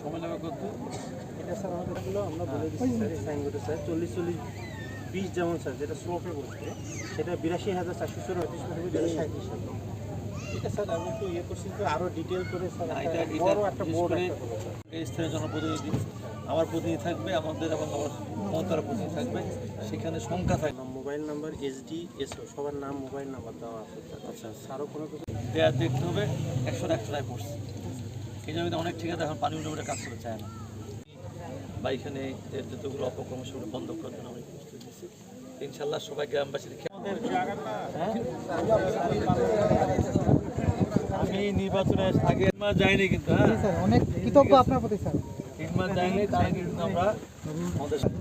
সময় লাগবে কত? এটা স্যার আমাদের আমরা বলে দিচ্ছি স্যার সাইনবোর্ডে স্যার 40-40-20 যেমন স্যার যেটা স্লোপে বলছে সেটা 82,434 যেটা 37,000। এটা স্যার আমি একটু ইয়ে করছি তো আরও ডিটেল করে স্যার বড় একটা বোর্ড এই স্থানীয় জনপ্রতিনিধি আমার প্রতিনিধি থাকবে আমাদের এবং আমার মমতার প্রতিনিধি থাকবে, সেখানে সংখ্যা থাকবে। মোবাইল নাম্বার SDSO সবার নাম মোবাইল নাম্বার দেওয়া আছে। আচ্ছা আরও কোনো কিছু দেওয়া দেখতে হবে 100-100 পড়ছে। এই জমিতে অনেক ঠিকাদার এখন পানি উঠে কাজ করতে চায় না বা এখানে যতগুলো অপকর্ম সেগুলো বন্ধ করার জন্য আমি প্রস্তুতি দিচ্ছি। ইনশাল্লাহ সবাই গ্রামবাসী আমি নির্বাচনের আগে যাইনি কিন্তু অনেক কৃতজ্ঞ আপনার প্রতি স্যার। 3 মাস যাইনি তার কিন্তু আমরা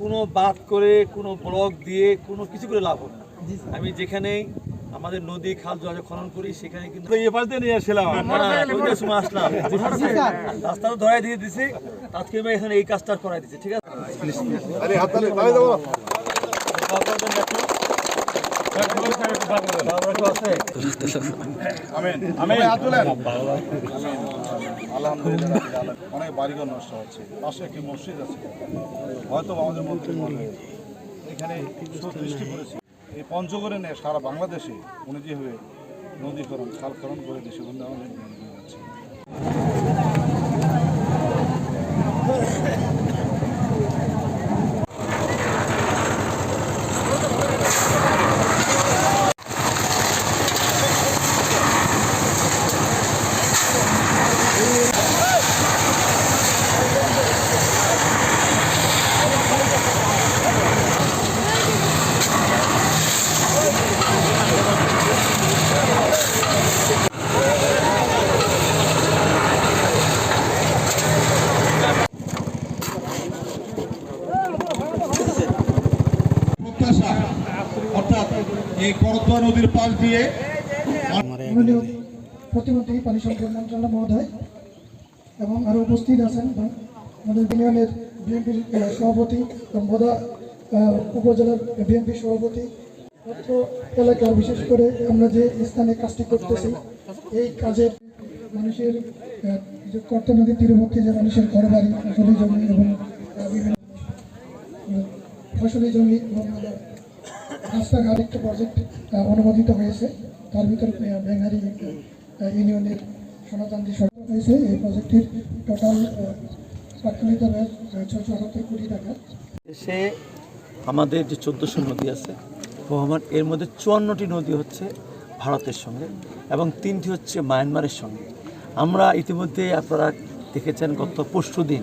কোনো বাদ করে কোনো ব্লক দিয়ে কোনো কিছু করে লাভ হবে না। আমি যেখানেই আমাদের নদী খাল জল খনন করি সেখানে কিন্তু নিয়ে আসলাম আসলাম রাস্তা তো ধরাই দিয়ে দিছি আজকে আমি এখানে এই কাজটা করাই দিচ্ছি। ঠিক আছে অনেক বাড়িঘর নষ্ট হচ্ছে, পাশে একটি মসজিদ আছে, হয়তো আমাদের মন্ত্রী এখানে দৃষ্টি পড়েছে। এই পঞ্চগড়ে নেই সারা বাংলাদেশে উনি যেভাবে নদীকরণ খালকরণ করে দেশে বন্ধু আমাদের যাচ্ছে। অর্থাৎ এই করতোয়া নদীর পাশ দিয়ে প্রতিমন্ত্রী পানি সম্পদ মন্ত্রণালয় মহোদয় এবং আরও উপস্থিত আছেন আমাদের ইউনিয়নের বিএনপির সভাপতি এবং বোদা উপজেলার বিএনপির সভাপতি। অত্র এলাকার বিশেষ করে আমরা যে স্থানে কাজটি করতেছি এই কাজের মানুষের যে করতোয়া নদীর তীরবর্তী যে মানুষের ঘরবাড়ি ফসলি জমি এবং বিভিন্ন ফসলি জমি এবং রাস্তাঘাট একটা প্রজেক্ট অনুমোদিত হয়েছে। তার ভিতরে ব্যাঙ্গারি ইউনিয়নের সনাতনজি সরকার হয়েছে। এই প্রজেক্টের টোটাল প্রাথমিক ব্যয় 678 কোটি টাকা। সে আমাদের যে 1400 নদী আছে আমার এর মধ্যে 54টি নদী হচ্ছে ভারতের সঙ্গে এবং 3টি হচ্ছে মায়ানমারের সঙ্গে। আমরা ইতিমধ্যে আপনারা দেখেছেন গত পরশু দিন